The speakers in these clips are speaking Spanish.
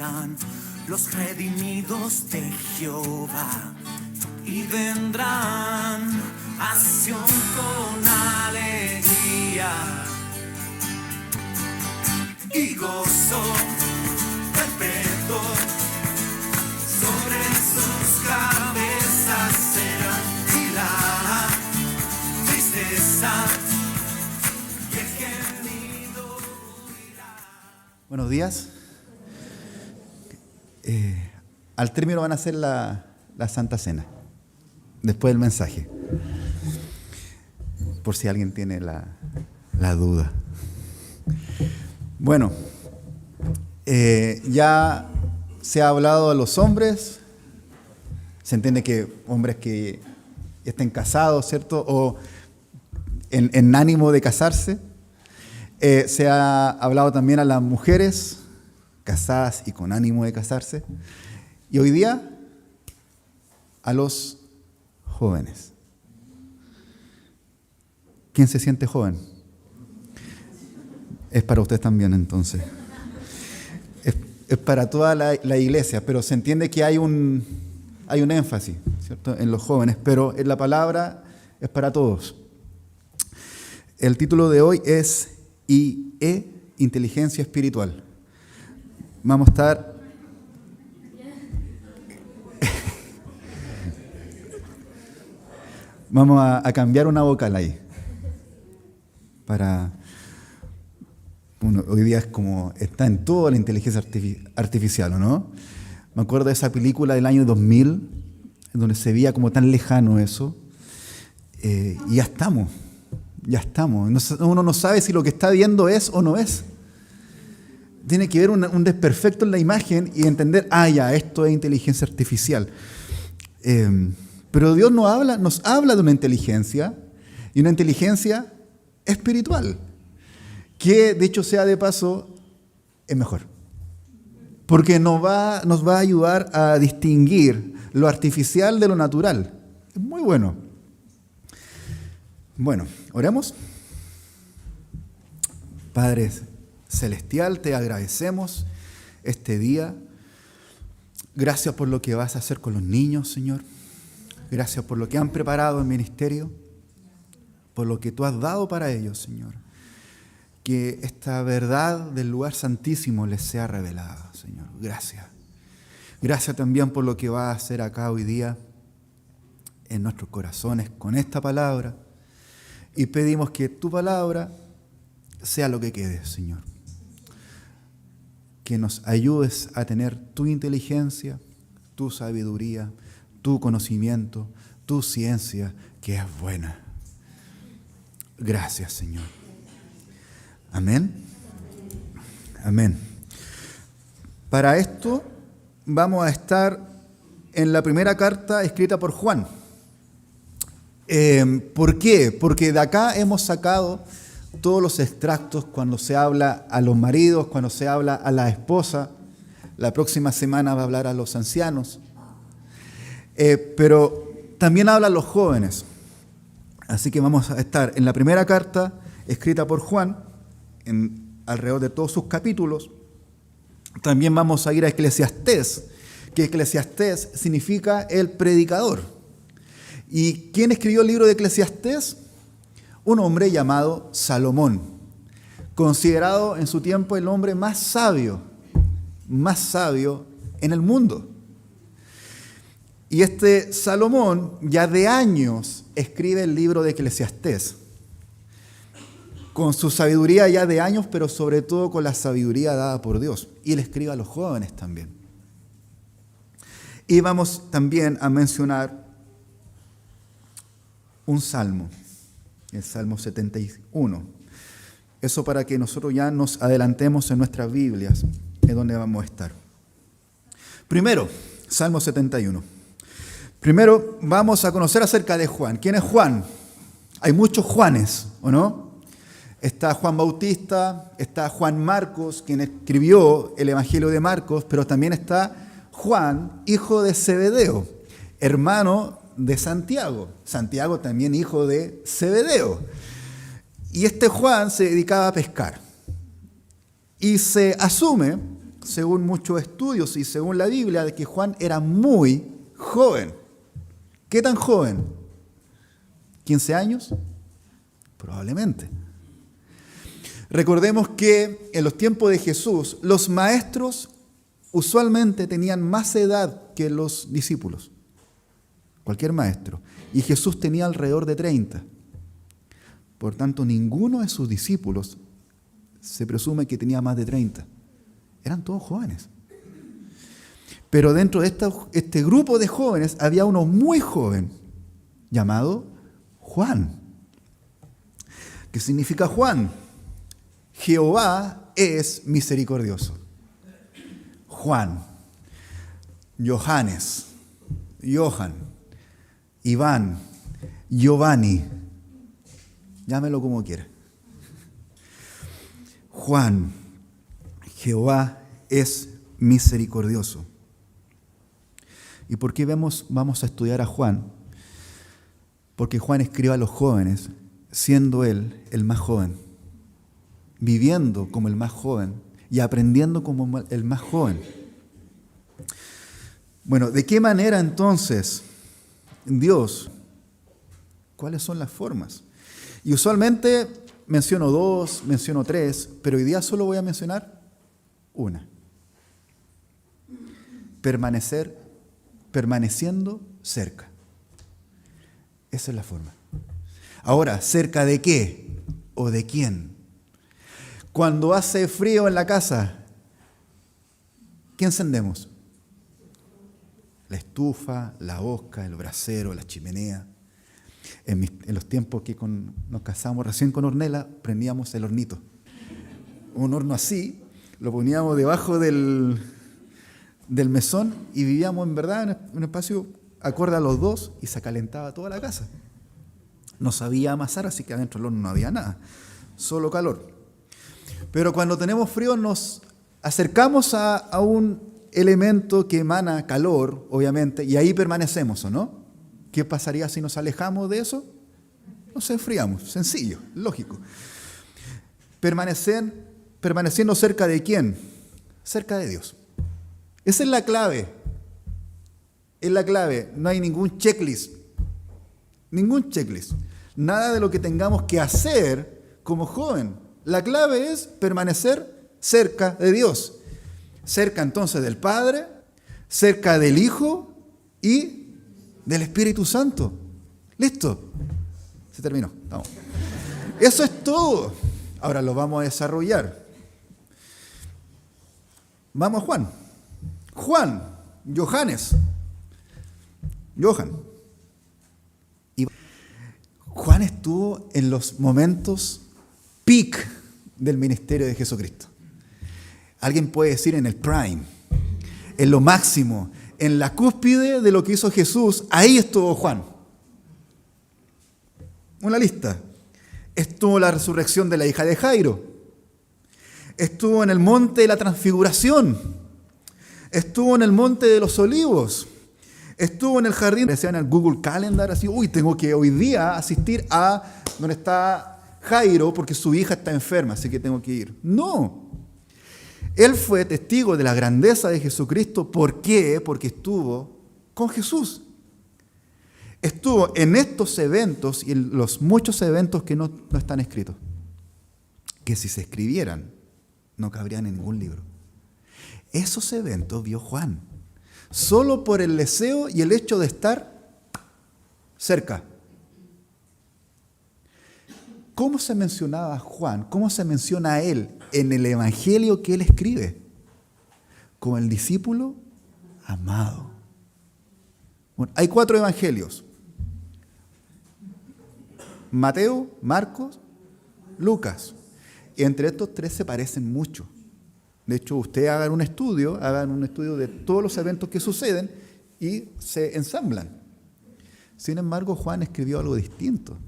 serán los redimidos de Jehová, y vendrán a Sión con alegría y gozo perpetuo. Sobre sus cabezas será y la tristeza y el gemido huirá. Buenos días. Al término van a hacer la Santa Cena, después del mensaje, por si alguien tiene la duda. Bueno, ya se ha hablado a los hombres, se entiende que hombres que estén casados, ¿cierto? O en ánimo de casarse. Se ha hablado también a las mujeres casadas y con ánimo de casarse. Y hoy día a los jóvenes. ¿Quién se siente joven? Es para usted también, entonces. Es para toda la iglesia, pero se entiende que hay un énfasis, ¿cierto?, en los jóvenes, pero en la palabra es para todos. El título de hoy es IE, Inteligencia Espiritual. Vamos a estar... Vamos a cambiar una vocal ahí. Bueno, hoy día es como está en toda la inteligencia artificial, ¿o no? Me acuerdo de esa película del año 2000, en donde se veía como tan lejano eso. Y ya estamos. Uno no sabe si lo que está viendo es o no es. Tiene que ver un desperfecto en la imagen y entender, ya, esto es inteligencia artificial. Pero Dios nos habla de una inteligencia, y una inteligencia espiritual, que dicho sea de paso, es mejor. Porque nos va a ayudar a distinguir lo artificial de lo natural. Es muy bueno. Bueno, oremos. Padre Celestial, te agradecemos este día. Gracias por lo que vas a hacer con los niños, Señor. Gracias por lo que han preparado el ministerio, por lo que tú has dado para ellos, Señor. Que esta verdad del lugar santísimo les sea revelada, Señor. Gracias. Gracias también por lo que vas a hacer acá hoy día en nuestros corazones con esta palabra. Y pedimos que tu palabra sea lo que quede, Señor. Que nos ayudes a tener tu inteligencia, tu sabiduría, tu conocimiento, tu ciencia, que es buena. Gracias, Señor. Amén. Amén. Para esto vamos a estar en la primera carta escrita por Juan. ¿Por qué? Porque de acá hemos sacado todos los extractos cuando se habla a los maridos, cuando se habla a la esposa. La próxima semana va a hablar a los ancianos. Pero también habla a los jóvenes. Así que vamos a estar en la primera carta escrita por Juan, alrededor de todos sus capítulos. También vamos a ir a Eclesiastés, que Eclesiastés significa el predicador. ¿Y quién escribió el libro de Eclesiastés? Un hombre llamado Salomón, considerado en su tiempo el hombre más sabio en el mundo. Y este Salomón ya de años escribe el libro de Eclesiastés, con su sabiduría ya de años, pero sobre todo con la sabiduría dada por Dios. Y él escribe a los jóvenes también. Y vamos también a mencionar un salmo, el Salmo 71. Eso para que nosotros ya nos adelantemos en nuestras Biblias, en donde vamos a estar. Primero, Salmo 71. Primero vamos a conocer acerca de Juan. ¿Quién es Juan? Hay muchos Juanes, ¿o no? Está Juan Bautista, está Juan Marcos, quien escribió el Evangelio de Marcos, pero también está Juan, hijo de Zebedeo, hermano de Santiago. Santiago también hijo de Zebedeo. Y este Juan se dedicaba a pescar. Y se asume según muchos estudios y según la Biblia, de que Juan era muy joven. ¿Qué tan joven? ¿15 años? Probablemente. Recordemos que en los tiempos de Jesús, los maestros usualmente tenían más edad que los discípulos. Cualquier maestro. Y Jesús tenía alrededor de 30. Por tanto, ninguno de sus discípulos se presume que tenía más de 30. Eran todos jóvenes. Pero dentro de este grupo de jóvenes había uno muy joven llamado Juan. ¿Qué significa Juan? Jehová es misericordioso. Juan, Johannes, Johan, Iván, Giovanni, llámelo como quiera. Juan, Jehová es misericordioso. ¿Y por qué vamos a estudiar a Juan? Porque Juan escribe a los jóvenes, siendo él el más joven, viviendo como el más joven y aprendiendo como el más joven. Bueno, ¿de qué manera entonces Dios? ¿Cuáles son las formas? Y usualmente menciono 2, menciono 3, pero hoy día solo voy a mencionar una. Permaneciendo cerca. Esa es la forma. Ahora, ¿cerca de qué o de quién? Cuando hace frío en la casa, ¿qué encendemos? La estufa, la hoska, el brasero, la chimenea. En los tiempos que nos casamos recién con Ornella, prendíamos el hornito. Un horno así, lo poníamos debajo del mesón y vivíamos en verdad en un espacio acorde a los dos y se calentaba toda la casa. No sabía amasar, así que adentro del horno no había nada, solo calor. Pero cuando tenemos frío nos acercamos a un elemento que emana calor, obviamente, y ahí permanecemos, ¿o no? ¿Qué pasaría si nos alejamos de eso? Nos enfriamos, sencillo, lógico. Permaneciendo cerca de ¿quién? Cerca de Dios. Esa es la clave. Es la clave. No hay ningún checklist. Ningún checklist. Nada de lo que tengamos que hacer como joven. La clave es permanecer cerca de Dios. Cerca entonces del Padre, cerca del Hijo y del Espíritu Santo. ¿Listo? Se terminó. Vamos. Eso es todo. Ahora lo vamos a desarrollar. Vamos a Juan. Juan, Johannes. Johan. Y Juan estuvo en los momentos peak del ministerio de Jesucristo. Alguien puede decir en el prime, en lo máximo, en la cúspide de lo que hizo Jesús, ahí estuvo Juan. Una lista. Estuvo la resurrección de la hija de Jairo. Estuvo en el monte de la transfiguración. Estuvo en el monte de los olivos. Estuvo en el jardín. Decía en el Google Calendar así, tengo que hoy día asistir a donde está Jairo porque su hija está enferma, así que tengo que ir. No. Él fue testigo de la grandeza de Jesucristo. ¿Por qué? Porque estuvo con Jesús. Estuvo en estos eventos y en los muchos eventos que no están escritos. Que si se escribieran, no cabrían en ningún libro. Esos eventos vio Juan. Solo por el deseo y el hecho de estar cerca. ¿Cómo se mencionaba a Juan? ¿Cómo se menciona a él en el evangelio que él escribe? Como el discípulo amado. Bueno, hay 4 evangelios. Mateo, Marcos, Lucas. Y entre estos 3 se parecen mucho. De hecho, ustedes hagan un estudio de todos los eventos que suceden y se ensamblan. Sin embargo, Juan escribió algo distinto.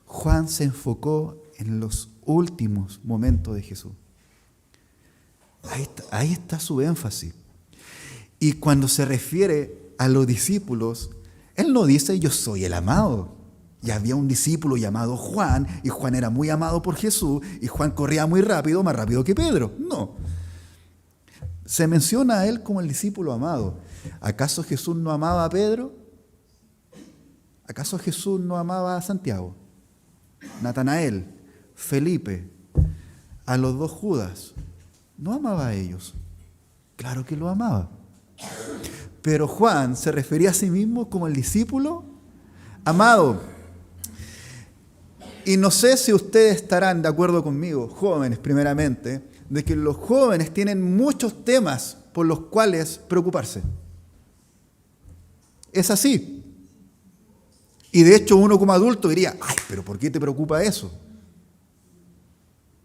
Juan se enfocó en los últimos momentos de Jesús. Ahí está su énfasis. Y cuando se refiere a los discípulos, él no dice yo soy el amado. Y había un discípulo llamado Juan, y Juan era muy amado por Jesús, y Juan corría muy rápido, más rápido que Pedro. No. Se menciona a él como el discípulo amado. ¿Acaso Jesús no amaba a Pedro? ¿Acaso Jesús no amaba a Santiago, Natanael, Felipe, a los 2 Judas? ¿No amaba a ellos? Claro que lo amaba. Pero Juan se refería a sí mismo como el discípulo amado. Y no sé si ustedes estarán de acuerdo conmigo, jóvenes primeramente, de que los jóvenes tienen muchos temas por los cuales preocuparse. Es así. Y de hecho uno como adulto diría, ay, pero ¿por qué te preocupa eso?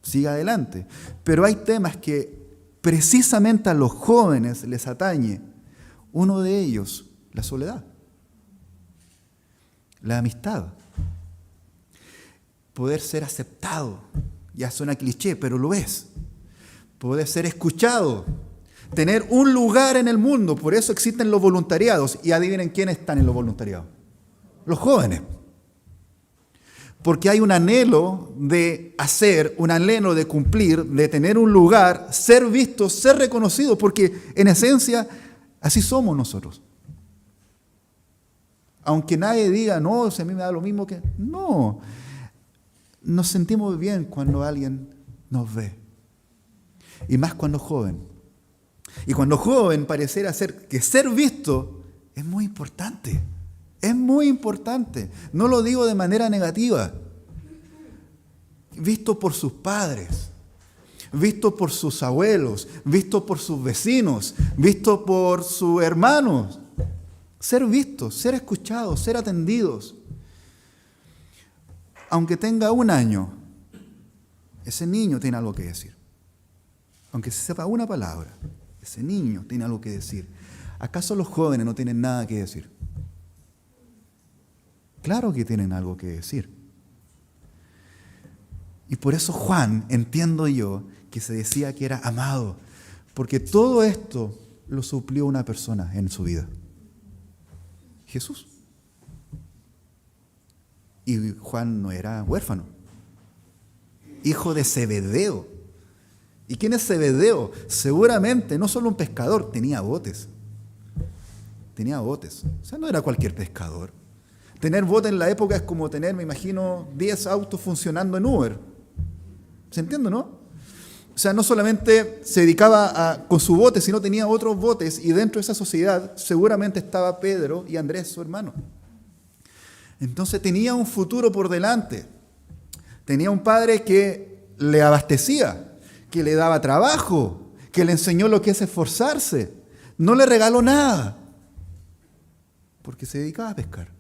Siga adelante. Pero hay temas que precisamente a los jóvenes les atañe. Uno de ellos, la soledad, la amistad, poder ser aceptado. Ya suena cliché, pero lo es. Poder ser escuchado, tener un lugar en el mundo. Por eso existen los voluntariados. Y adivinen quiénes están en los voluntariados. Los jóvenes. Porque hay un anhelo de hacer, un anhelo de cumplir, de tener un lugar, ser visto, ser reconocido, porque en esencia así somos nosotros. Aunque nadie diga, no, si a mí me da lo mismo que... No, nos sentimos bien cuando alguien nos ve. Y más cuando joven. Y cuando joven pareciera ser que ser visto es muy importante. Es muy importante. No lo digo de manera negativa. Visto por sus padres, visto por sus abuelos, visto por sus vecinos, visto por sus hermanos. Ser vistos, ser escuchados, ser atendidos. Aunque tenga 1 año, ese niño tiene algo que decir. Aunque se sepa una palabra, ese niño tiene algo que decir. ¿Acaso los jóvenes no tienen nada que decir? Claro que tienen algo que decir. Y por eso Juan, entiendo yo, que se decía que era amado, porque todo esto lo suplió una persona en su vida. Jesús. Y Juan no era huérfano. Hijo de Zebedeo. ¿Y quién es Zebedeo? Seguramente no solo un pescador, tenía botes. Tenía botes. O sea, no era cualquier pescador. Tener bote en la época es como tener, me imagino, 10 autos funcionando en Uber. ¿Se entiende, no? O sea, no solamente se dedicaba con su bote, sino tenía otros botes, y dentro de esa sociedad seguramente estaba Pedro y Andrés, su hermano. Entonces tenía un futuro por delante. Tenía un padre que le abastecía, que le daba trabajo, que le enseñó lo que es esforzarse. No le regaló nada, porque se dedicaba a pescar.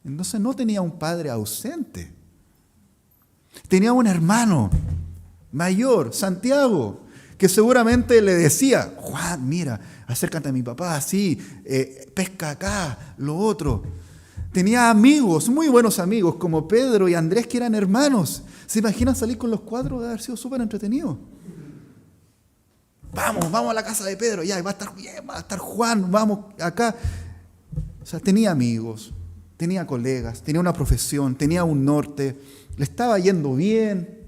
Entonces no tenía un padre ausente. Tenía un hermano mayor, Santiago, que seguramente le decía, Juan, mira, acércate a mi papá, así, pesca acá, lo otro. Tenía amigos, muy buenos amigos, como Pedro y Andrés, que eran hermanos. ¿Se imaginan salir con los 4? Debe haber sido súper entretenido. Vamos a la casa de Pedro, ya, va a estar bien, va a estar Juan, vamos acá. O sea, tenía amigos, tenía colegas, tenía una profesión, tenía un norte, le estaba yendo bien,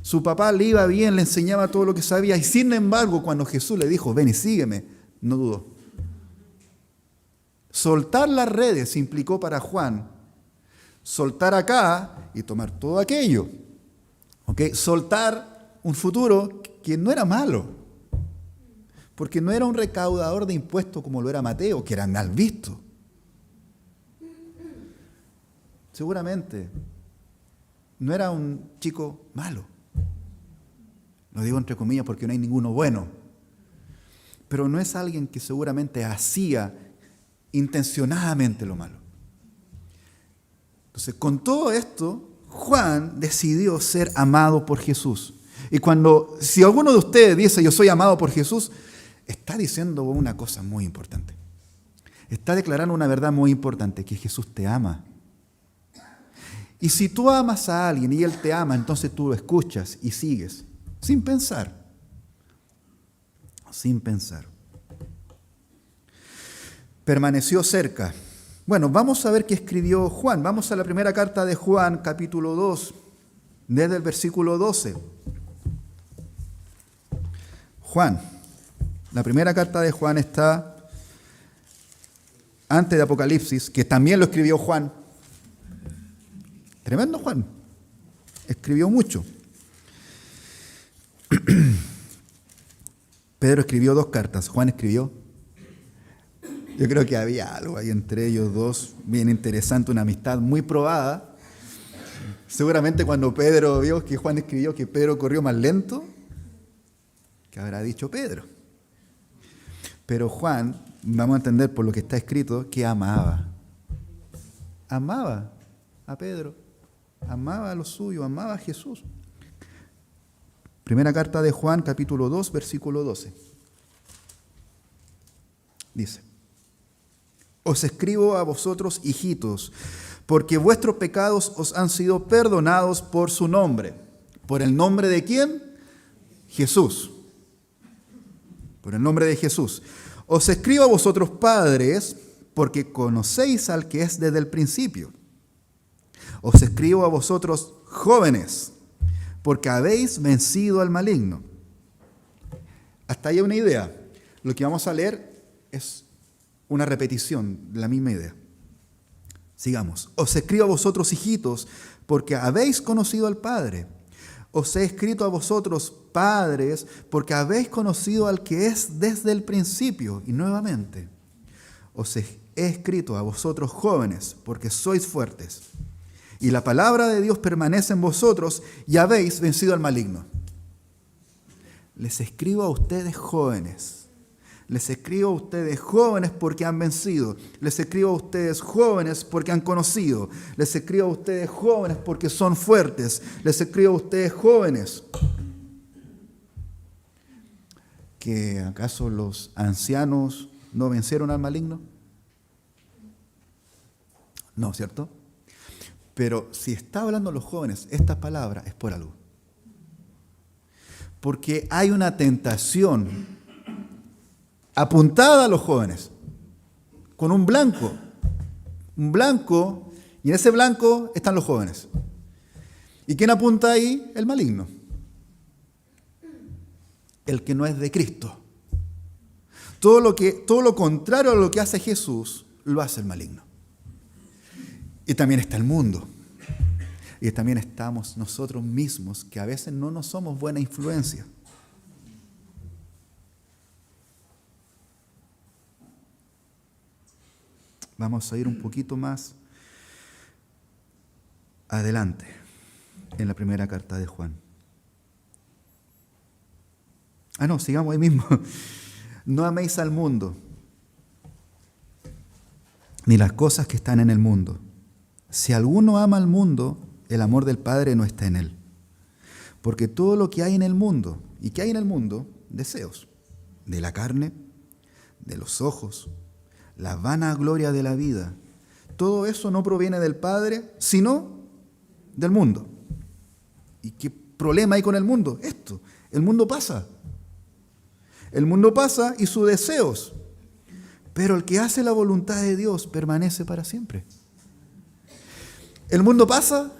su papá le iba bien, le enseñaba todo lo que sabía, y sin embargo, cuando Jesús le dijo, ven y sígueme, no dudó. Soltar las redes implicó para Juan soltar acá y tomar todo aquello. ¿Okay? Soltar un futuro que no era malo, porque no era un recaudador de impuestos como lo era Mateo, que era mal visto. Seguramente no era un chico malo. Lo digo entre comillas porque no hay ninguno bueno. Pero no es alguien que seguramente hacía intencionadamente lo malo. Entonces, con todo esto, Juan decidió ser amado por Jesús. Y si alguno de ustedes dice yo soy amado por Jesús, está diciendo una cosa muy importante. Está declarando una verdad muy importante, que Jesús te ama. Y si tú amas a alguien y Él te ama, entonces tú lo escuchas y sigues, sin pensar. Sin pensar. Permaneció cerca. Bueno, vamos a ver qué escribió Juan. Vamos a la primera carta de Juan, capítulo 2, desde el versículo 12. Juan, La primera carta de Juan está antes de Apocalipsis, que también lo escribió Juan. Tremendo Juan. Escribió mucho. Pedro escribió 2 cartas. Juan escribió. Yo creo que había algo ahí entre ellos dos, bien interesante, una amistad muy probada. Seguramente cuando Pedro vio que Juan escribió que Pedro corrió más lento, ¿qué habrá dicho Pedro? Pero Juan, vamos a entender por lo que está escrito, que amaba. Amaba a Pedro, amaba a los suyos, amaba a Jesús. Primera carta de Juan, capítulo 2, versículo 12. Dice: os escribo a vosotros, hijitos, porque vuestros pecados os han sido perdonados por su nombre. ¿Por el nombre de quién? Jesús. Por el nombre de Jesús. Os escribo a vosotros, padres, porque conocéis al que es desde el principio. Os escribo a vosotros, jóvenes, porque habéis vencido al maligno. Hasta ahí una idea. Lo que vamos a leer es una repetición de la misma idea. Sigamos. Os escribo a vosotros, hijitos, porque habéis conocido al Padre. Os he escrito a vosotros, padres, porque habéis conocido al que es desde el principio. Y nuevamente, os he escrito a vosotros, jóvenes, porque sois fuertes. Y la palabra de Dios permanece en vosotros y habéis vencido al maligno. Les escribo a ustedes, jóvenes. Les escribo a ustedes, jóvenes, porque han vencido. Les escribo a ustedes, jóvenes, porque han conocido. Les escribo a ustedes, jóvenes, porque son fuertes. Les escribo a ustedes, jóvenes. ¿Que acaso los ancianos no vencieron al maligno? No, ¿cierto? Pero si está hablando los jóvenes, esta palabra es por algo. Porque hay una tentación apuntada a los jóvenes, con un blanco, y en ese blanco están los jóvenes. ¿Y quién apunta ahí? El maligno. El que no es de Cristo. Todo lo contrario a lo que hace Jesús, lo hace el maligno. Y también está el mundo. Y también estamos nosotros mismos, que a veces no nos somos buena influencia. Vamos a ir un poquito más adelante en la primera carta de Juan. Sigamos ahí mismo. No améis al mundo, ni las cosas que están en el mundo. Si alguno ama al mundo, el amor del Padre no está en él. Porque todo lo que hay en el mundo, ¿y qué hay en el mundo? Deseos de la carne, de los ojos, la vanagloria de la vida. Todo eso no proviene del Padre, sino del mundo. ¿Y qué problema hay con el mundo? Esto, el mundo pasa. El mundo pasa y sus deseos. Pero el que hace la voluntad de Dios permanece para siempre. El mundo pasa.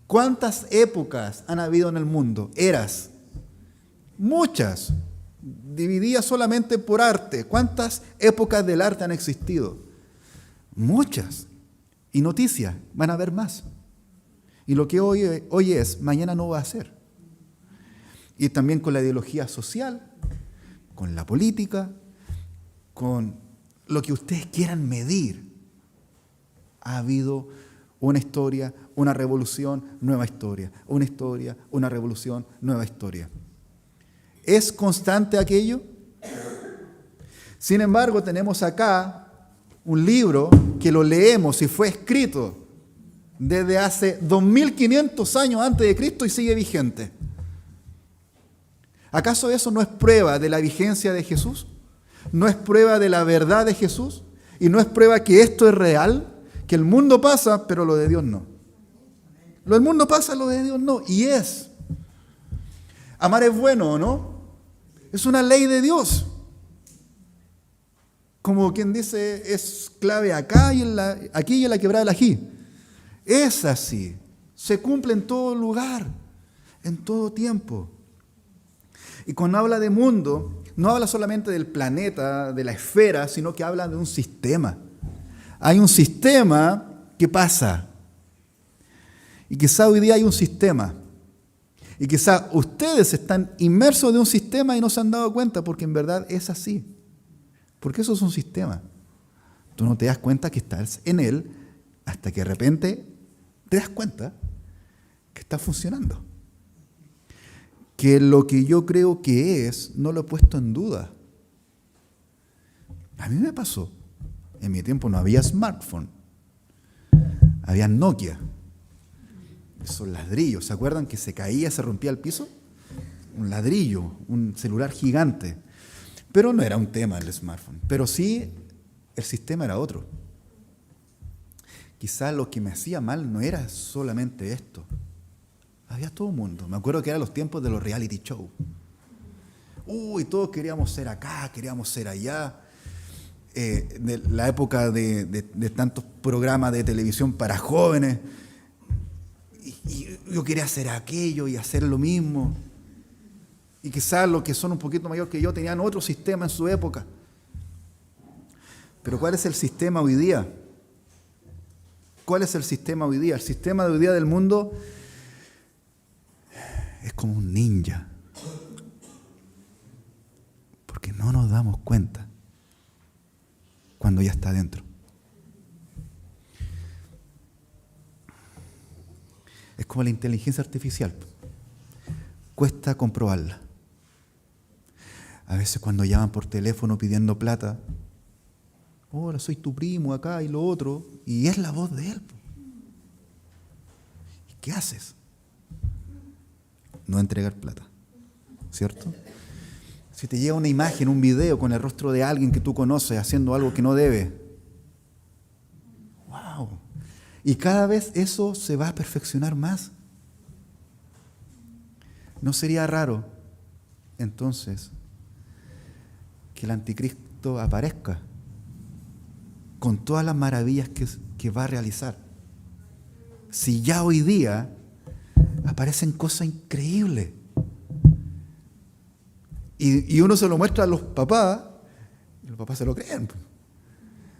¿Cuántas épocas han habido en el mundo? Eras. Muchas. Divididas solamente por arte. ¿Cuántas épocas del arte han existido? Muchas. Y noticias, van a haber más. Y lo que hoy es, mañana no va a ser. Y también con la ideología social, con la política, con lo que ustedes quieran medir. Ha habido una historia, una revolución, nueva historia. Una historia, una revolución, nueva historia. ¿Es constante aquello? Sin embargo, tenemos acá un libro que lo leemos y fue escrito desde hace 2500 años antes de Cristo y sigue vigente. ¿Acaso eso no es prueba de la vigencia de Jesús? ¿No es prueba de la verdad de Jesús? ¿Y no es prueba que esto es real? Que el mundo pasa, pero lo de Dios no. Lo del mundo pasa, lo de Dios no. Y es. Amar es bueno, ¿o no? Es una ley de Dios. Como quien dice, es clave acá y aquí y en la quebrada del ají. Es así. Se cumple en todo lugar, en todo tiempo. Y cuando habla de mundo, no habla solamente del planeta, de la esfera, sino que habla de un sistema. Hay un sistema que pasa. Y quizá hoy día hay un sistema. Y quizá ustedes están inmersos de un sistema y no se han dado cuenta, porque en verdad es así. Porque eso es un sistema. Tú no te das cuenta que estás en él hasta que de repente te das cuenta que está funcionando. Que lo que yo creo que es, no lo he puesto en duda. A mí me pasó. En mi tiempo no había smartphone. Había Nokia. Esos ladrillos, ¿se acuerdan que se caía, se rompía el piso? Un ladrillo, un celular gigante. Pero no era un tema el smartphone. Pero sí, el sistema era otro. Quizá lo que me hacía mal no era solamente esto. Había todo el mundo. Me acuerdo que eran los tiempos de los reality shows. Todos queríamos ser acá, queríamos ser allá. De la época de tantos programas de televisión para jóvenes. Y yo quería hacer aquello y hacer lo mismo. Y quizás los que son un poquito mayores que yo tenían otro sistema en su época. Pero ¿cuál es el sistema hoy día? ¿Cuál es el sistema hoy día? El sistema de hoy día del mundo es como un ninja. Porque no nos damos cuenta cuando ya está adentro. Es como la inteligencia artificial. Cuesta comprobarla. A veces cuando llaman por teléfono pidiendo plata, hola, soy tu primo acá y lo otro, y es la voz de él. ¿Y qué haces? No entregar plata, ¿cierto? Si te llega una imagen, un video con el rostro de alguien que tú conoces haciendo algo que no debe, ¡wow! Y cada vez eso se va a perfeccionar más. ¿No sería raro, entonces, que el anticristo aparezca con todas las maravillas que va a realizar? Si ya hoy día aparecen cosas increíbles. Y uno se lo muestra a los papás, y los papás se lo creen.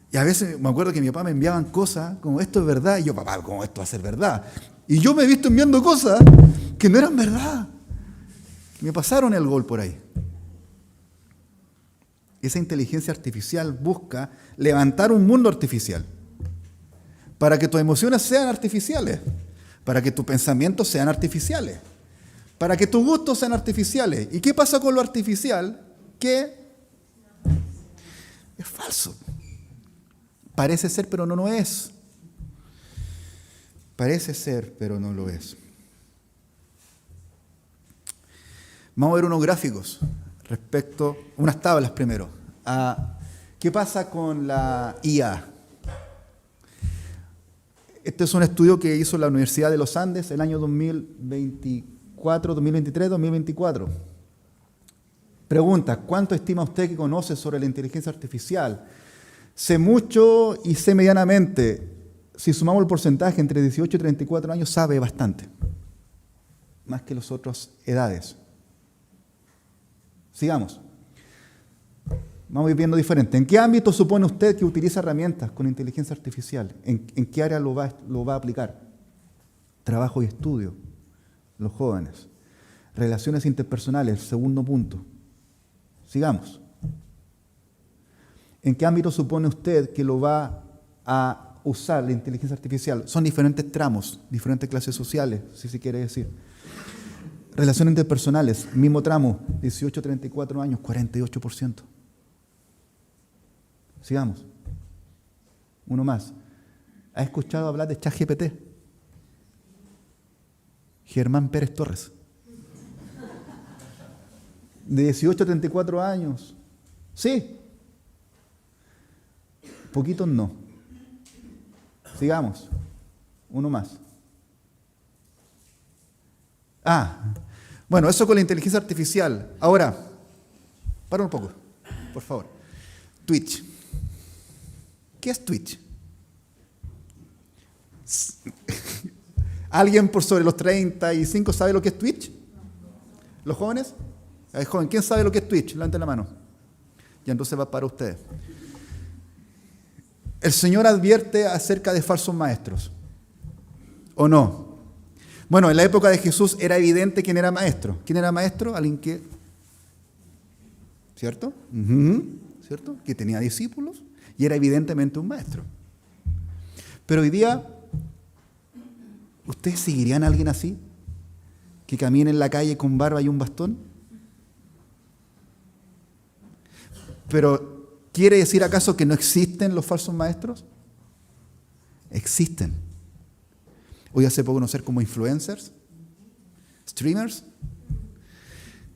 Y a veces me acuerdo que mi papá me enviaban cosas como esto es verdad, y yo, papá, ¿cómo esto va a ser verdad? Y yo me he visto enviando cosas que no eran verdad. Me pasaron el gol por ahí. Esa inteligencia artificial busca levantar un mundo artificial para que tus emociones sean artificiales, para que tus pensamientos sean artificiales, para que tus gustos sean artificiales. ¿Y qué pasa con lo artificial? Que es falso. Parece ser, pero no lo es. Parece ser, pero no lo es. Vamos a ver unos gráficos respecto, unas tablas primero, a qué pasa con la IA. Este es un estudio que hizo la Universidad de los Andes el año 2024, 2023, 2024. Pregunta, ¿cuánto estima usted que conoce sobre la inteligencia artificial? Sé mucho y sé medianamente. Si sumamos el porcentaje entre 18 y 34 años, sabe bastante. Más que las otras edades. Sigamos. Vamos a ir viendo diferente. ¿En qué ámbito supone usted que utiliza herramientas con inteligencia artificial? ¿En qué área lo va a aplicar? Trabajo y estudio, los jóvenes. Relaciones interpersonales, segundo punto. Sigamos. ¿En qué ámbito supone usted que lo va a usar la inteligencia artificial? Son diferentes tramos, diferentes clases sociales, si se quiere decir. Relaciones interpersonales, mismo tramo, 18 a 34 años, 48%. Sigamos. Uno más. ¿Ha escuchado hablar de ChatGPT? Germán Pérez Torres. De 18 a 34 años. Sí. Poquitos no. Sigamos. Uno más. Bueno, eso con la inteligencia artificial. Ahora, para un poco, por favor. Twitch. ¿Qué es Twitch? ¿Alguien por sobre los 35 sabe lo que es Twitch? ¿Los jóvenes? Ay, joven, ¿quién sabe lo que es Twitch? Levante la mano. Ya entonces va para ustedes. El Señor advierte acerca de falsos maestros. ¿O no? Bueno, en la época de Jesús era evidente quién era maestro. ¿Quién era maestro? Alguien que... ¿Cierto? ¿Cierto? Que tenía discípulos y era evidentemente un maestro. Pero hoy día, ¿ustedes seguirían a alguien así? ¿Que camine en la calle con barba y un bastón? Pero, ¿quiere decir acaso que no existen los falsos maestros? Existen. Hoy se puede conocer como influencers, streamers,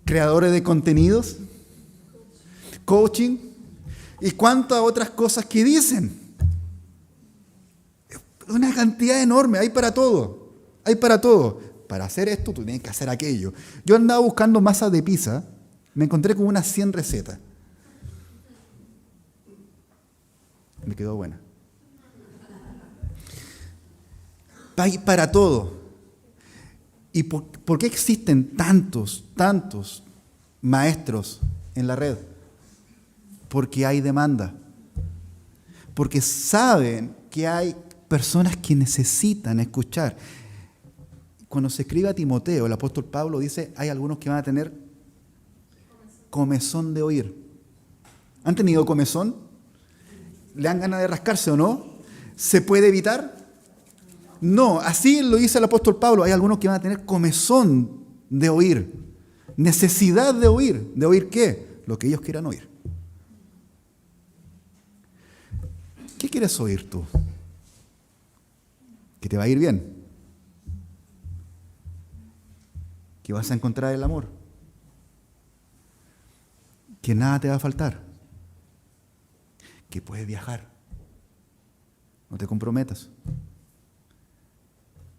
creadores de contenidos, coaching y cuántas otras cosas que dicen. Una cantidad enorme, hay para todo, hay para todo. Para hacer esto tú tienes que hacer aquello. Yo andaba buscando masas de pizza, me encontré con unas 100 recetas. Me quedó buena. Hay para todo. ¿Y por qué existen tantos maestros en la red? Porque hay demanda. Porque saben que hay personas que necesitan escuchar. Cuando se escribe a Timoteo, el apóstol Pablo dice, hay algunos que van a tener comezón de oír. ¿Han tenido comezón? ¿Le dan ganas de rascarse o no? ¿Se puede evitar? No, así lo dice el apóstol Pablo. Hay algunos que van a tener comezón de oír, necesidad de oír. ¿De oír qué? Lo que ellos quieran oír. ¿Qué quieres oír tú? Que te va a ir bien. Que vas a encontrar el amor. Que nada te va a faltar. Que puedes viajar. No te comprometas.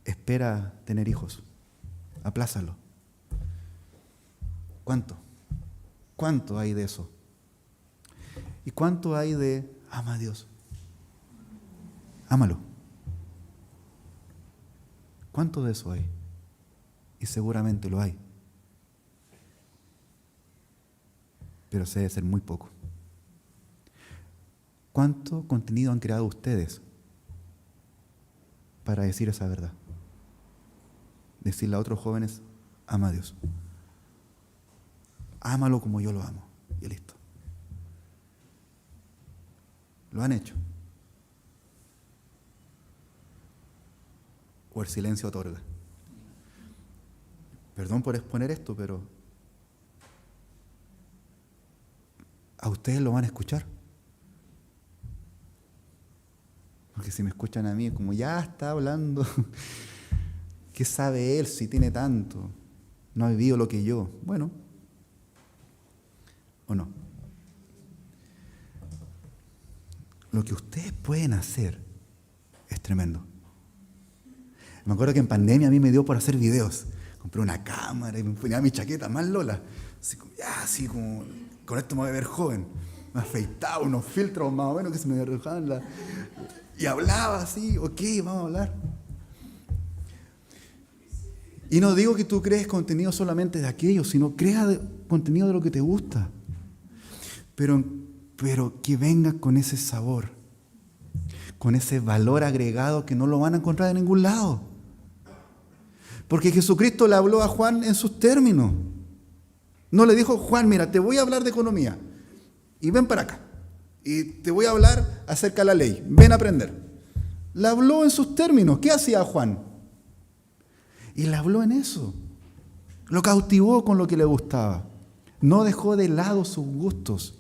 Espera tener hijos. Aplázalo. ¿Cuánto? ¿Cuánto hay de eso? ¿Y cuánto hay de ama a Dios? Ámalo. ¿Cuánto de eso hay? Y seguramente lo hay. Pero se debe ser muy poco. ¿Cuánto contenido han creado ustedes para decir esa verdad? Decirle a otros jóvenes, ama a Dios. Ámalo como yo lo amo. Y listo. ¿Lo han hecho? O el silencio otorga. Perdón por exponer esto, pero a ustedes lo van a escuchar. Porque si me escuchan a mí, es como ya está hablando. ¿Qué sabe él si tiene tanto? No ha vivido lo que yo. Bueno, ¿o no? Lo que ustedes pueden hacer es tremendo. Me acuerdo que en pandemia a mí me dio por hacer videos. Compré una cámara y me ponía mi chaqueta más lola. Así como, con esto me voy a ver joven. Me afeitaba, unos filtros más o menos que se me arrojaban y hablaba así, ok, vamos a hablar. Y no digo que tú crees contenido solamente de aquello, sino crea contenido de lo que te gusta. Pero que venga con ese sabor, con ese valor agregado que no lo van a encontrar en ningún lado. Porque Jesucristo le habló a Juan en sus términos. No le dijo, Juan, mira, te voy a hablar de economía y ven para acá. Y te voy a hablar acerca de la ley, ven a aprender. Le habló en sus términos. ¿Qué hacía Juan? Y le habló en eso. Lo cautivó con lo que le gustaba. No dejó de lado sus gustos.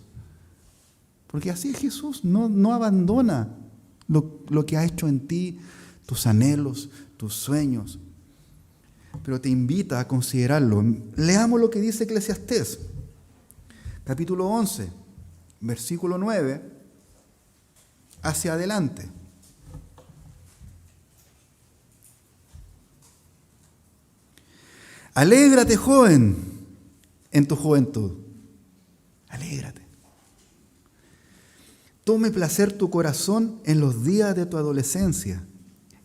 Porque así es Jesús, no abandona lo que ha hecho en ti, tus anhelos, tus sueños. Pero te invita a considerarlo. Leamos lo que dice Eclesiastés, capítulo 11, versículo 9, hacia adelante. Alégrate, joven, en tu juventud. Alégrate. Tome placer tu corazón en los días de tu adolescencia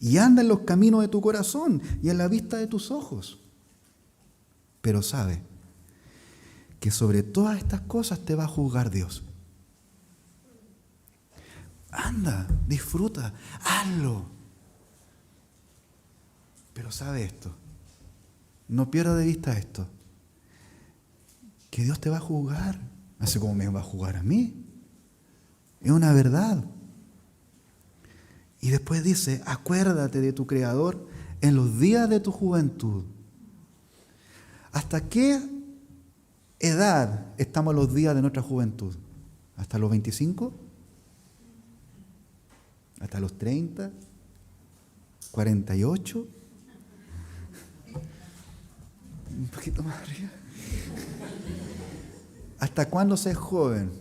y anda en los caminos de tu corazón y en la vista de tus ojos. Pero sabe que sobre todas estas cosas te va a juzgar Dios. Anda, disfruta, hazlo. Pero sabe esto, no pierda de vista esto, que Dios te va a juzgar, así como me va a juzgar a mí. Es una verdad. Y después dice, acuérdate de tu Creador en los días de tu juventud. ¿Hasta qué edad estamos en los días de nuestra juventud? ¿Hasta los 25? ¿Hasta los 30? ¿48? Un poquito más arriba. ¿Hasta cuándo se es joven?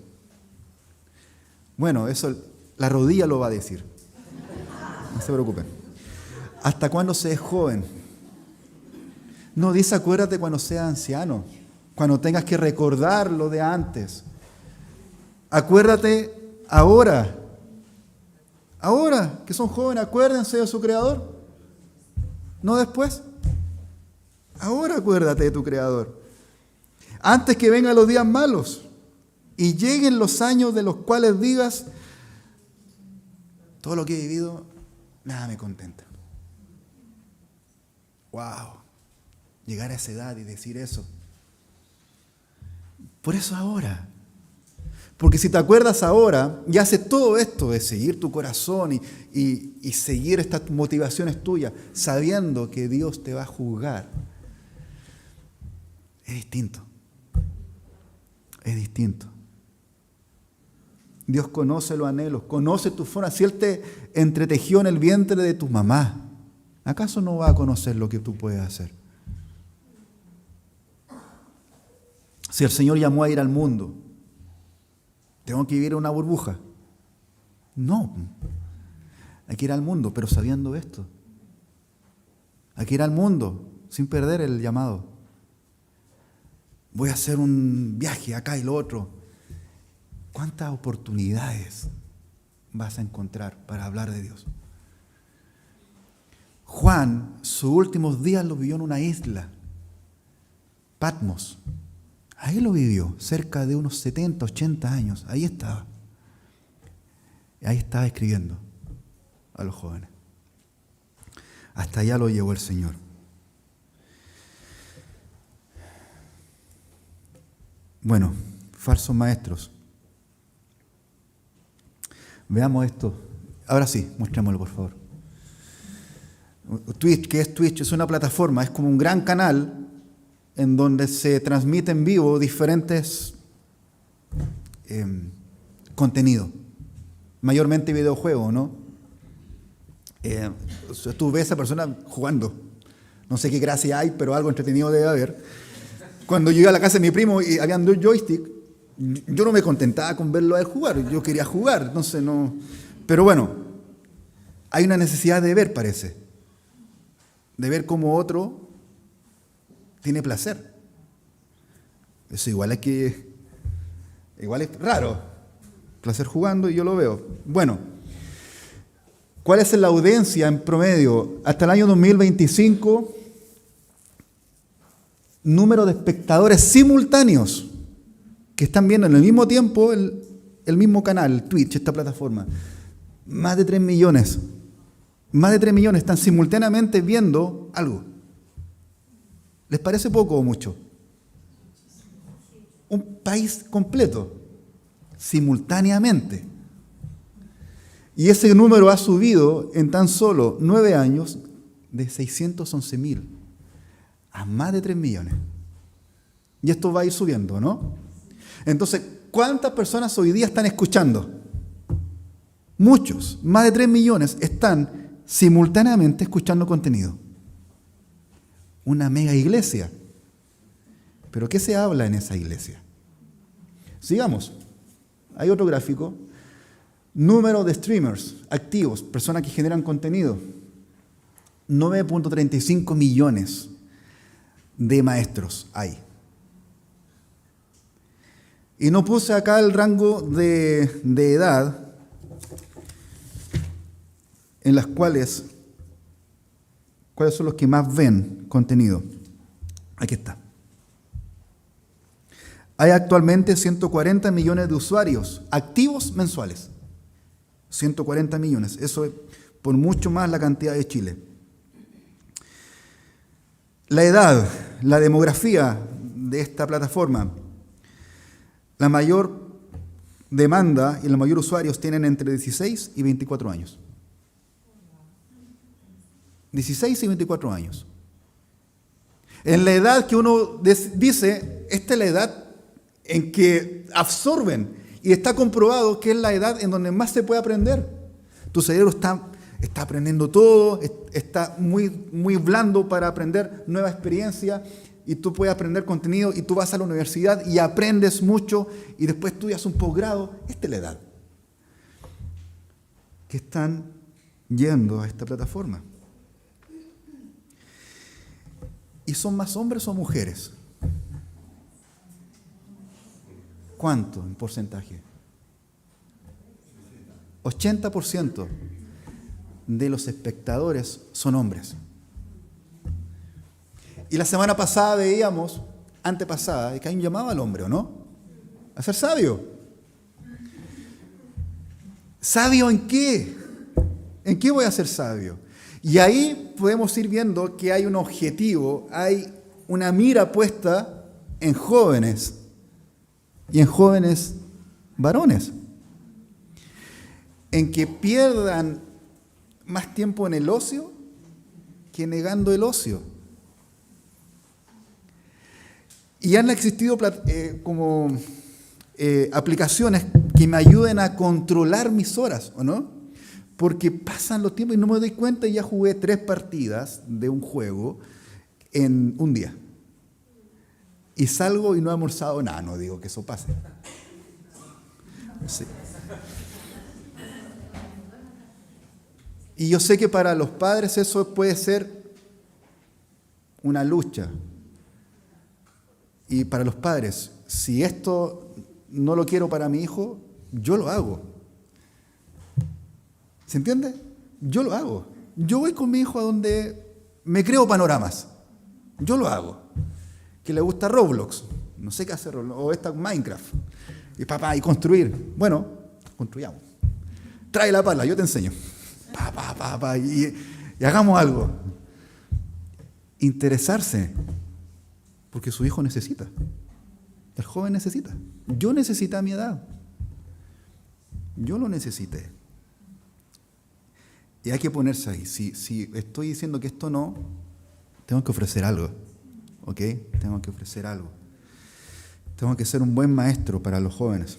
Bueno, eso la rodilla lo va a decir. No se preocupen. ¿Hasta cuándo se es joven? No dice acuérdate cuando seas anciano, cuando tengas que recordar lo de antes. Acuérdate ahora. Ahora que son jóvenes, acuérdense de su Creador. No después. Ahora acuérdate de tu Creador. Antes que vengan los días malos y lleguen los años de los cuales digas, todo lo que he vivido, nada me contenta. Wow. Llegar a esa edad y decir eso. Por eso ahora. Porque si te acuerdas ahora y haces todo esto de seguir tu corazón y seguir estas motivaciones tuyas, sabiendo que Dios te va a juzgar, es distinto. Es distinto. Dios conoce los anhelos, conoce tu forma. Si Él te entretejió en el vientre de tu mamá, ¿acaso no va a conocer lo que tú puedes hacer? Si el Señor llamó a ir al mundo, ¿tengo que vivir en una burbuja? No. Hay que ir al mundo, pero sabiendo esto. Hay que ir al mundo sin perder el llamado. Voy a hacer un viaje acá y lo otro. ¿Cuántas oportunidades vas a encontrar para hablar de Dios? Juan, sus últimos días los vivió en una isla, Patmos. Ahí lo vivió, cerca de unos 70, 80 años. Ahí estaba. Ahí estaba escribiendo a los jóvenes. Hasta allá lo llevó el Señor. Bueno, falsos maestros. Veamos esto. Ahora sí, mostrémoslo, por favor. Twitch, ¿qué es Twitch? Es una plataforma, es como un gran canal en donde se transmite en vivo diferentes contenidos, mayormente videojuegos, ¿no? Tú ves a esa persona jugando, no sé qué gracia hay, pero algo entretenido debe haber. Cuando yo iba a la casa de mi primo y habían 2 joysticks, yo no me contentaba con verlo a él jugar, yo quería jugar, entonces no. Pero bueno, hay una necesidad de ver, parece, de ver cómo otro tiene placer. Eso igual es raro. Placer jugando y yo lo veo. Bueno, ¿cuál es la audiencia en promedio? Hasta el año 2025, número de espectadores simultáneos que están viendo en el mismo tiempo el mismo canal, Twitch, esta plataforma. Más de 3 millones. Más de 3 millones están simultáneamente viendo algo. ¿Les parece poco o mucho? Un país completo, simultáneamente. Y ese número ha subido en tan solo 9 años de 611.000 a más de 3 millones. Y esto va a ir subiendo, ¿no? Entonces, ¿cuántas personas hoy día están escuchando? Muchos, más de 3 millones están simultáneamente escuchando contenido. Una mega iglesia. ¿Pero qué se habla en esa iglesia? Sigamos. Hay otro gráfico. Número de streamers activos, personas que generan contenido. 9.35 millones de maestros hay. Y no puse acá el rango de edad en las cuáles son los que más ven contenido. Aquí está. Hay actualmente 140 millones de usuarios activos mensuales. 140 millones. Eso es por mucho más la cantidad de Chile. La edad, la demografía de esta plataforma. La mayor demanda y los mayores usuarios tienen entre 16 y 24 años. 16 y 24 años. En la edad que uno dice, esta es la edad en que absorben, y está comprobado que es la edad en donde más se puede aprender. Tu cerebro está aprendiendo todo, está muy, muy blando para aprender nueva experiencia, y tú puedes aprender contenido, y tú vas a la universidad y aprendes mucho, y después estudias un posgrado. Esta es la edad que están yendo a esta plataforma. ¿Y son más hombres o mujeres? ¿Cuánto en porcentaje? 80% de los espectadores son hombres. Y la semana pasada veíamos, antepasada, que hay un llamado al hombre, ¿o no? A ser sabio. ¿Sabio en qué? ¿En qué voy a ser sabio? Y ahí podemos ir viendo que hay un objetivo, hay una mira puesta en jóvenes y en jóvenes varones, en que pierdan más tiempo en el ocio que negando el ocio. Y han existido aplicaciones que me ayuden a controlar mis horas, ¿o no? Porque pasan los tiempos y no me doy cuenta y ya jugué 3 partidas de un juego en un día. Y salgo y no he almorzado nada, no digo que eso pase. Sí. Y yo sé que para los padres eso puede ser una lucha. Y para los padres, si esto no lo quiero para mi hijo, yo lo hago. ¿Se entiende? Yo lo hago. Yo voy con mi hijo a donde me creo panoramas. Yo lo hago. Que le gusta Roblox. No sé qué hacer Roblox. O esta Minecraft. Y papá, y construir. Bueno, construyamos. Trae la pala, yo te enseño. Y hagamos algo. Interesarse. Porque su hijo necesita. El joven necesita. Yo necesité a mi edad. Yo lo necesité. Y hay que ponerse ahí. Si estoy diciendo que esto no, tengo que ofrecer algo. ¿Ok? Tengo que ofrecer algo. Tengo que ser un buen maestro para los jóvenes.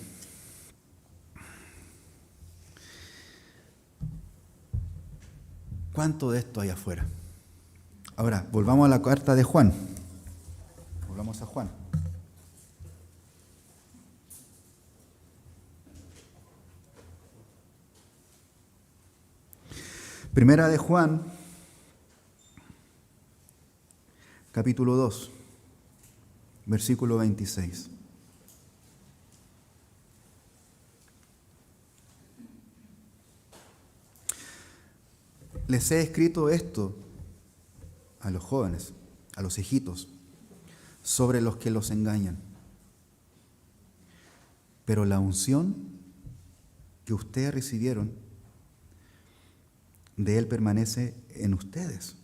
¿Cuánto de esto hay afuera? Ahora, volvamos a la carta de Juan. Volvamos a Juan. Primera de Juan, capítulo 2, versículo 26. Les he escrito esto a los jóvenes, a los hijitos, sobre los que los engañan. Pero la unción que ustedes recibieron de Él permanece en ustedes.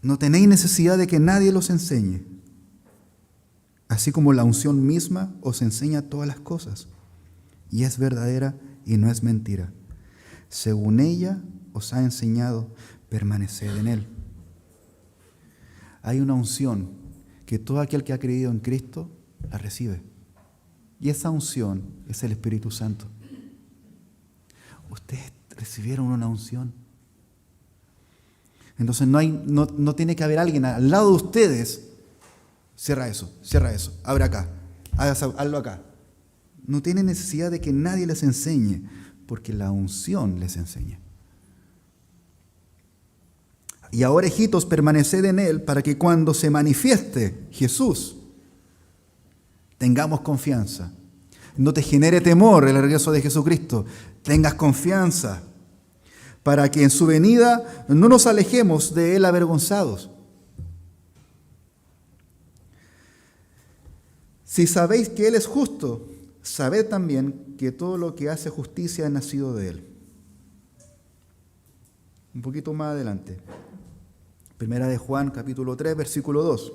No tenéis necesidad de que nadie los enseñe, así como la unción misma os enseña todas las cosas, y es verdadera y no es mentira. Según ella os ha enseñado, permaneced en Él. Hay una unción que todo aquel que ha creído en Cristo la recibe, y esa unción es el Espíritu Santo. Ustedes recibieron una unción. Entonces no tiene que haber alguien al lado de ustedes. Cierra eso, abre acá, hazlo acá. No tiene necesidad de que nadie les enseñe, porque la unción les enseña. Y ahora, hijitos, permaneced en Él, para que cuando se manifieste Jesús, tengamos confianza. No te genere temor el regreso de Jesucristo. Tengas confianza, para que en su venida no nos alejemos de Él avergonzados. Si sabéis que Él es justo, sabed también que todo lo que hace justicia es nacido de Él. Un poquito más adelante. Primera de Juan, capítulo 3, versículo 2.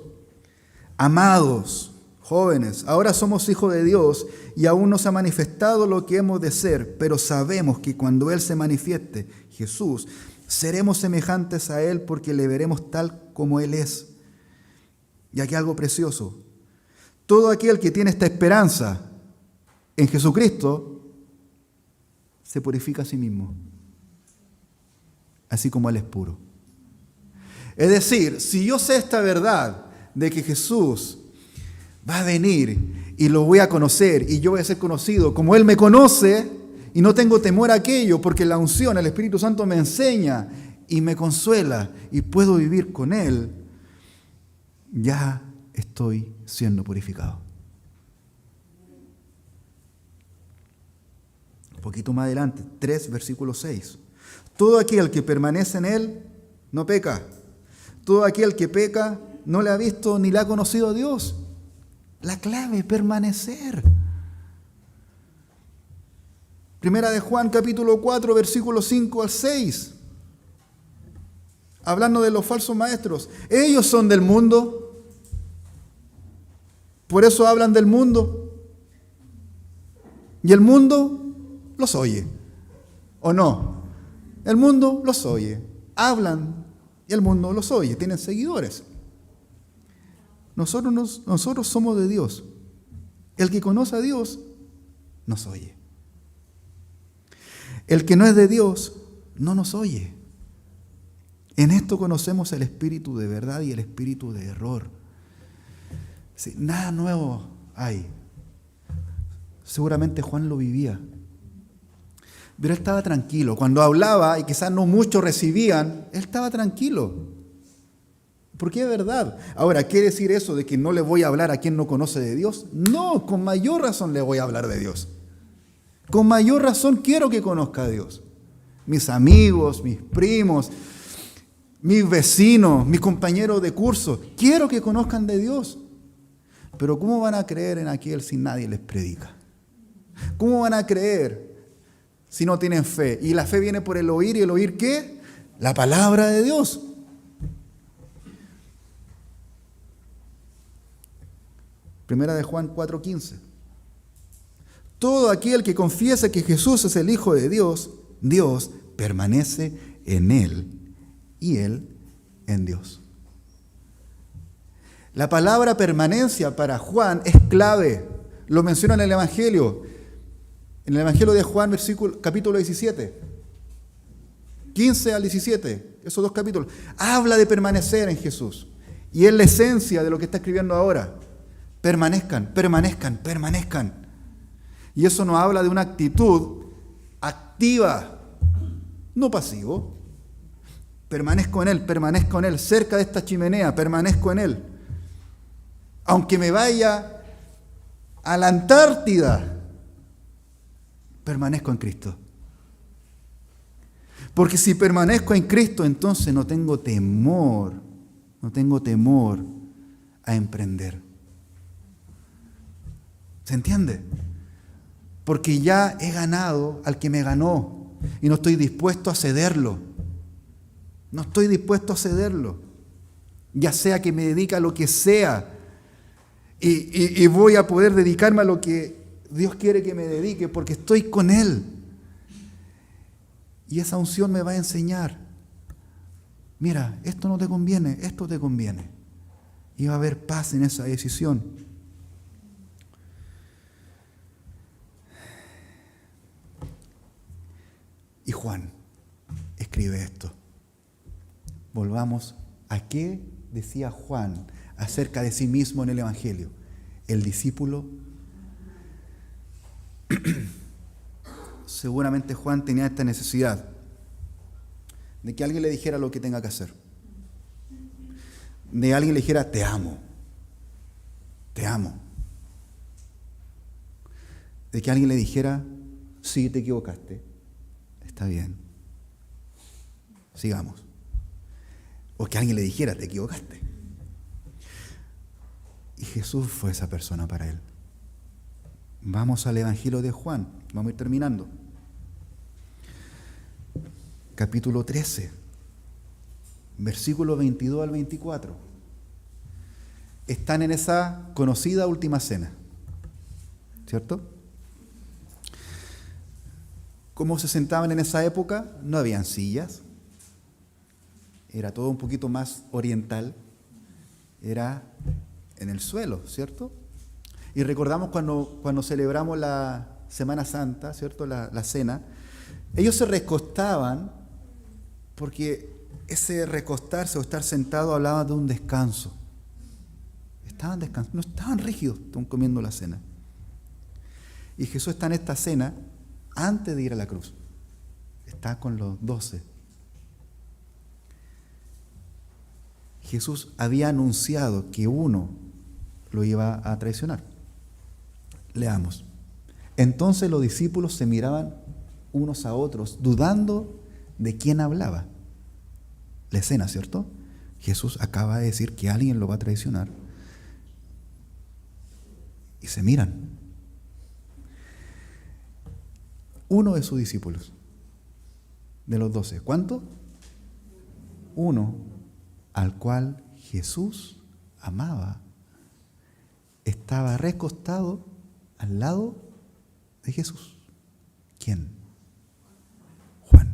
Amados, jóvenes, ahora somos hijos de Dios y aún no se ha manifestado lo que hemos de ser, pero sabemos que cuando Él se manifieste, Jesús, seremos semejantes a Él porque le veremos tal como Él es. Y aquí algo precioso. Todo aquel que tiene esta esperanza en Jesucristo se purifica a sí mismo, así como Él es puro. Es decir, si yo sé esta verdad de que Jesús va a venir y lo voy a conocer y yo voy a ser conocido como Él me conoce y no tengo temor a aquello porque la unción, el Espíritu Santo me enseña y me consuela y puedo vivir con Él, ya estoy siendo purificado. Un poquito más adelante, 3, versículo 6. Todo aquel que permanece en Él no peca. Todo aquel que peca no le ha visto ni le ha conocido a Dios. La clave es permanecer. Primera de Juan, capítulo 4, versículos 5 al 6. Hablando de los falsos maestros. Ellos son del mundo. Por eso hablan del mundo. Y el mundo los oye. ¿O no? El mundo los oye. Hablan y el mundo los oye. Tienen seguidores. Nosotros somos de Dios. El que conoce a Dios nos oye. El que no es de Dios no nos oye. En esto conocemos el espíritu de verdad y el espíritu de error. Sí, nada nuevo hay. Seguramente Juan lo vivía. Pero él estaba tranquilo. Cuando hablaba, y quizás no muchos recibían, él estaba tranquilo. Porque es verdad. Ahora, ¿quiere decir eso de que no le voy a hablar a quien no conoce de Dios? No, con mayor razón le voy a hablar de Dios. Con mayor razón quiero que conozca a Dios. Mis amigos, mis primos, mis vecinos, mis compañeros de curso, quiero que conozcan de Dios. Pero ¿cómo van a creer en aquel si nadie les predica? ¿Cómo van a creer si no tienen fe? Y la fe viene por el oír, ¿y el oír qué? La palabra de Dios. Primera de Juan 4:15. Todo aquel que confiese que Jesús es el Hijo de Dios, Dios permanece en él y él en Dios. La palabra permanencia para Juan es clave. Lo menciona en el Evangelio. En el Evangelio de Juan, capítulo 17. 15 al 17. Esos dos capítulos. Habla de permanecer en Jesús. Y es la esencia de lo que está escribiendo ahora. Permanezcan, permanezcan, permanezcan. Y eso nos habla de una actitud activa, no pasivo. Permanezco en Él, cerca de esta chimenea, permanezco en Él. Aunque me vaya a la Antártida, permanezco en Cristo. Porque si permanezco en Cristo, entonces no tengo temor a emprender. ¿Se entiende? Porque ya he ganado al que me ganó y no estoy dispuesto a cederlo. No estoy dispuesto a cederlo. Ya sea que me dedique a lo que sea y voy a poder dedicarme a lo que Dios quiere que me dedique porque estoy con Él. Y esa unción me va a enseñar. Mira, esto no te conviene, esto te conviene. Y va a haber paz en esa decisión. Y Juan escribe esto. Volvamos a qué decía Juan acerca de sí mismo en el Evangelio. El discípulo. Seguramente Juan tenía esta necesidad de que alguien le dijera lo que tenga que hacer. De alguien le dijera, te amo. Te amo. De que alguien le dijera, sí, te equivocaste. Está bien. Sigamos. O que alguien le dijera, te equivocaste. Y Jesús fue esa persona para él. Vamos al Evangelio de Juan. Vamos a ir terminando. Capítulo 13, versículo 22 al 24. Están en esa conocida última cena, ¿cierto? ¿Cómo se sentaban en esa época? No habían sillas. Era todo un poquito más oriental. Era en el suelo, ¿cierto? Y recordamos cuando celebramos la Semana Santa, ¿cierto? La cena. Ellos se recostaban porque ese recostarse o estar sentado hablaba de un descanso. Estaban descansando, no estaban rígidos, estaban comiendo la cena. Y Jesús está en esta cena antes de ir a la cruz. Está con los 12. Jesús había anunciado que uno lo iba a traicionar. Leamos. Entonces los discípulos se miraban unos a otros, dudando de quién hablaba. La escena, ¿cierto? Jesús acaba de decir que alguien lo va a traicionar. Y se miran. Uno de sus discípulos, de los 12. ¿Cuánto? Uno al cual Jesús amaba, estaba recostado al lado de Jesús. ¿Quién? Juan.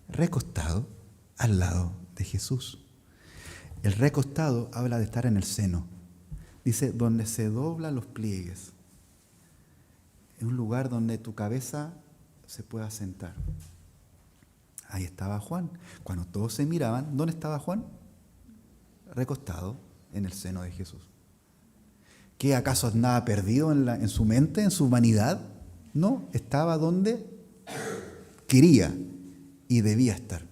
Recostado al lado de Jesús. El recostado habla de estar en el seno. Dice, donde se doblan los pliegues. Es un lugar donde tu cabeza se pueda sentar. Ahí estaba Juan. Cuando todos se miraban, ¿dónde estaba Juan? Recostado en el seno de Jesús. ¿Qué acaso andaba perdido en su mente, en su humanidad? No, estaba donde quería y debía estar.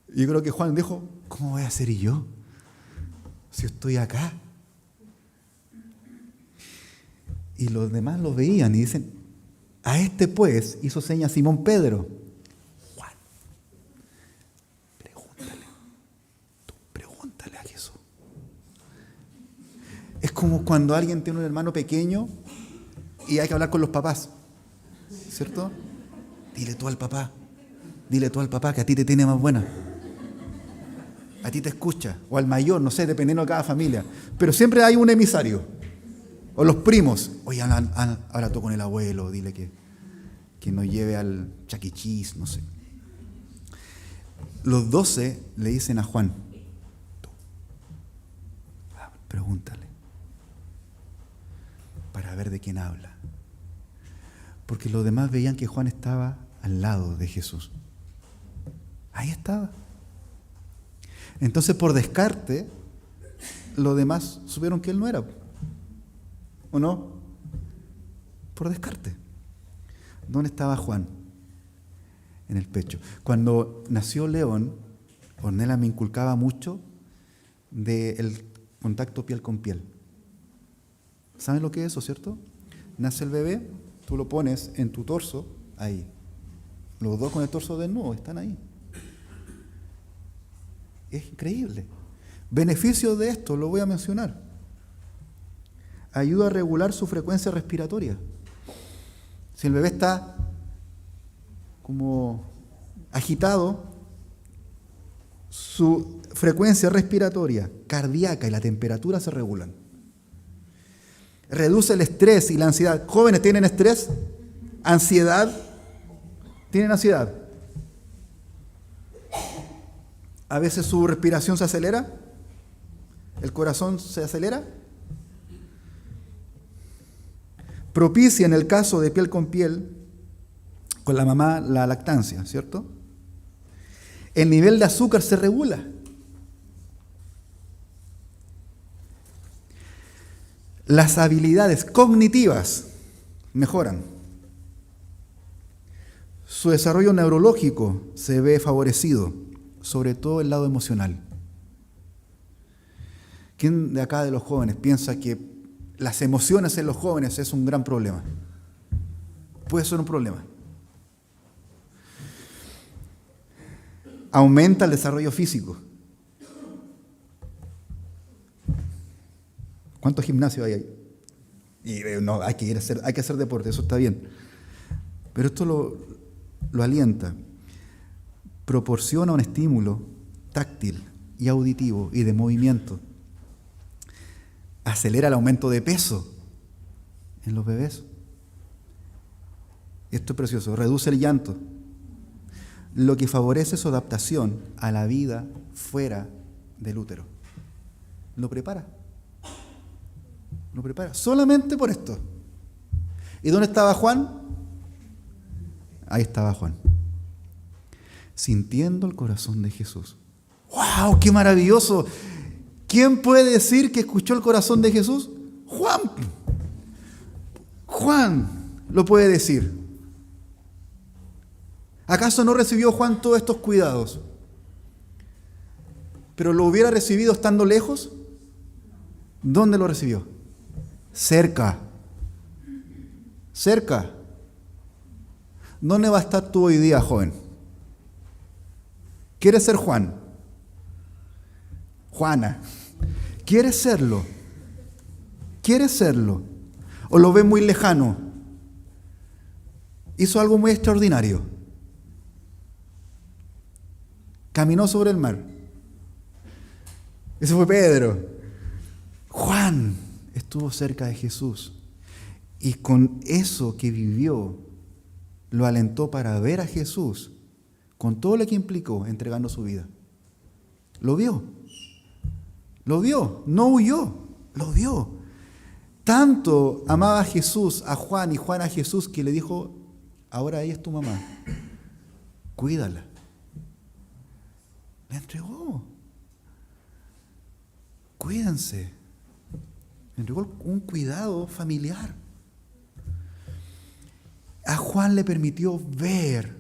Yo creo que Juan dijo, ¿cómo voy a ser yo si estoy acá? Y los demás lo veían y dicen, a este pues hizo seña Simón Pedro. Juan, pregúntale a Jesús. Es como cuando alguien tiene un hermano pequeño y hay que hablar con los papás, ¿cierto? Dile tú al papá que a ti te tiene más buena. A ti te escucha, o al mayor, no sé, dependiendo de cada familia. Pero siempre hay un emisario. O los primos. Oye, habla tú con el abuelo, dile que nos lleve al Chuck E. Cheese, no sé. Los 12 le dicen a Juan, pregúntale, para ver de quién habla. Porque los demás veían que Juan estaba al lado de Jesús. Ahí estaba. Entonces, por descarte, los demás supieron que él no era. ¿O no? Por descarte. ¿Dónde estaba Juan? En el pecho. Cuando nació León, Ornella me inculcaba mucho del contacto piel con piel. ¿Saben lo que es eso, cierto? Nace el bebé, tú lo pones en tu torso, ahí. Los dos con el torso desnudo están ahí. Es increíble. Beneficios de esto, lo voy a mencionar. Ayuda a regular su frecuencia respiratoria. Si el bebé está como agitado, su frecuencia respiratoria, cardíaca y la temperatura se regulan. Reduce el estrés y la ansiedad. ¿Jóvenes tienen estrés? ¿Ansiedad? ¿Tienen ansiedad? A veces su respiración se acelera, el corazón se acelera. Propicia en el caso de piel con piel, con la mamá, la lactancia, ¿cierto? El nivel de azúcar se regula. Las habilidades cognitivas mejoran. Su desarrollo neurológico se ve favorecido, sobre todo el lado emocional. ¿Quién de acá de los jóvenes piensa que las emociones en los jóvenes es un gran problema? Puede ser un problema. Aumenta el desarrollo físico. ¿Cuántos gimnasios hay ahí? Y no, hay que hacer deporte, eso está bien. Pero esto lo alienta. Proporciona un estímulo táctil y auditivo y de movimiento. Acelera el aumento de peso en los bebés. Esto es precioso. Reduce el llanto, lo que favorece su adaptación a la vida fuera del útero. Lo prepara. Lo prepara. Solamente por esto. ¿Y dónde estaba Juan? Ahí estaba Juan. Sintiendo el corazón de Jesús. ¡Wow! ¡Qué maravilloso! ¿Quién puede decir que escuchó el corazón de Jesús? Juan. Juan lo puede decir. ¿Acaso no recibió Juan todos estos cuidados? ¿Pero lo hubiera recibido estando lejos? ¿Dónde lo recibió? Cerca. Cerca. ¿Dónde va a estar tú hoy día, joven? ¿Quieres ser Juan? Juana. ¿Quieres serlo? ¿Quieres serlo? ¿O lo ves muy lejano? Hizo algo muy extraordinario. Caminó sobre el mar. Ese fue Pedro. Juan estuvo cerca de Jesús. Y con eso que vivió, lo alentó para ver a Jesús, con todo lo que implicó entregando su vida. Lo vio. Lo vio. No huyó. Lo vio. Tanto amaba a Jesús, a Juan y Juan a Jesús, que le dijo, ahora ella es tu mamá. Cuídala. Le entregó. Cuídense. Le entregó un cuidado familiar. A Juan le permitió ver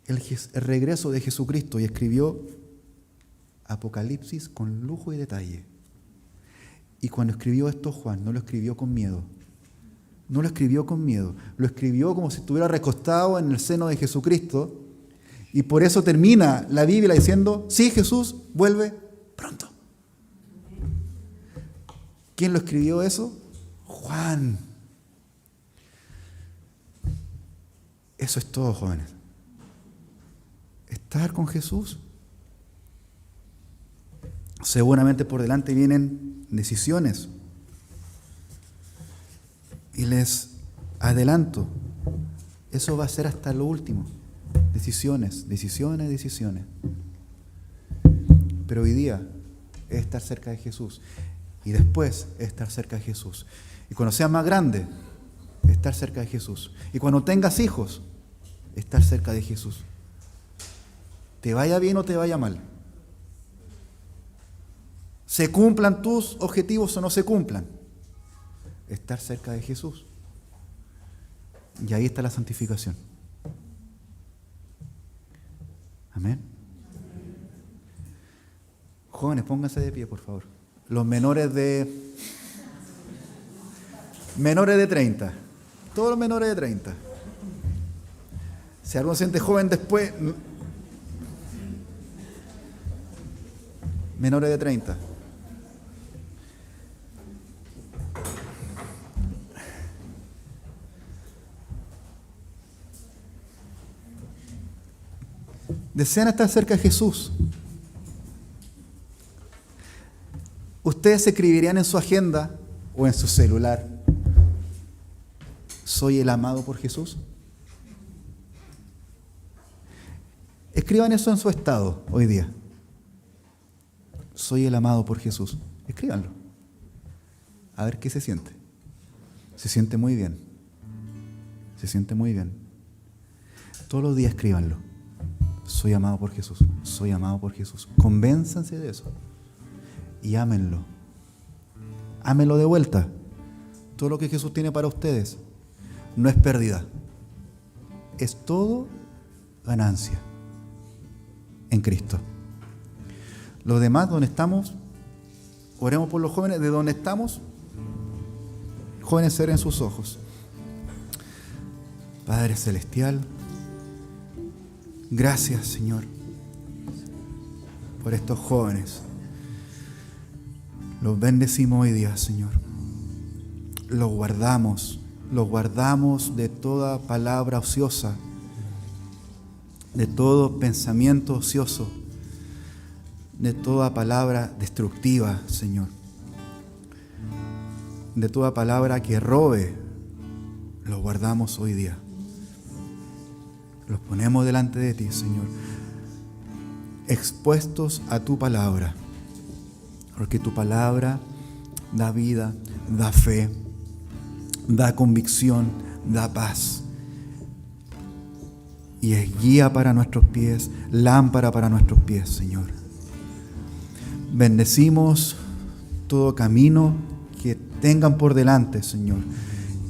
el regreso de Jesucristo y escribió Apocalipsis con lujo y detalle. Y cuando escribió esto Juan, no lo escribió con miedo. No lo escribió con miedo. Lo escribió como si estuviera recostado en el seno de Jesucristo. Y por eso termina la Biblia diciendo, sí, Jesús vuelve pronto. ¿Quién lo escribió eso? Juan. Eso es todo, jóvenes. Estar con Jesús. Seguramente por delante vienen decisiones. Y les adelanto, eso va a ser hasta lo último. Decisiones, decisiones, decisiones. Pero hoy día es estar cerca de Jesús. Y después es estar cerca de Jesús. Y cuando seas más grande, estar cerca de Jesús. Y cuando tengas hijos, estar cerca de Jesús. Te vaya bien o te vaya mal. Se cumplan tus objetivos o no se cumplan. Estar cerca de Jesús. Y ahí está la santificación. Amén. Jóvenes, pónganse de pie, por favor. Los menores de 30. Todos los menores de 30. Si alguno se siente joven después, menores de 30. Desean estar cerca de Jesús. ¿Ustedes escribirían en su agenda o en su celular, soy el amado por Jesús? Escriban eso en su estado hoy día. Soy el amado por Jesús. Escríbanlo. A ver qué se siente. Se siente muy bien. Se siente muy bien. Todos los días escríbanlo. Soy amado por Jesús. Soy amado por Jesús. Convénzanse de eso. Y ámenlo. Ámenlo de vuelta. Todo lo que Jesús tiene para ustedes no es pérdida. Es todo ganancia en Cristo. Los demás, donde estamos, oremos por los jóvenes. De donde estamos, jóvenes, cierren sus ojos. Padre Celestial, gracias, Señor, por estos jóvenes Los bendecimos hoy día, Señor. Los guardamos de toda palabra ociosa, de todo pensamiento ocioso, de toda palabra destructiva, Señor, de toda palabra que robe. Los guardamos hoy día. Los ponemos delante de ti, Señor, expuestos a tu palabra, porque tu palabra da vida, da fe, da convicción, da paz. Y es guía para nuestros pies, lámpara para nuestros pies, Señor. Bendecimos todo camino que tengan por delante, Señor.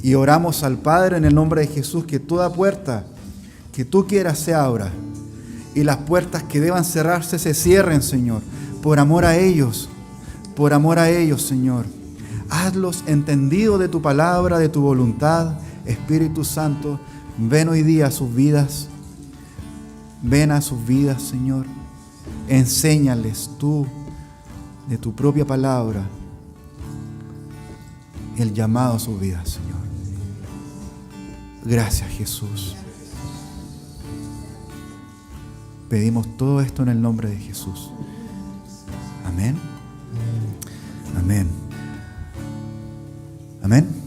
Y oramos al Padre en el nombre de Jesús que toda puerta que tú quieras se abra y las puertas que deban cerrarse se cierren, Señor, por amor a ellos, Señor. Hazlos entendidos de tu palabra, de tu voluntad. Espíritu Santo, ven hoy día a sus vidas. Ven a sus vidas, Señor. Enséñales tú, de tu propia palabra, el llamado a sus vidas, Señor. Gracias, Jesús. Pedimos todo esto en el nombre de Jesús. Amén. Amén. Amén.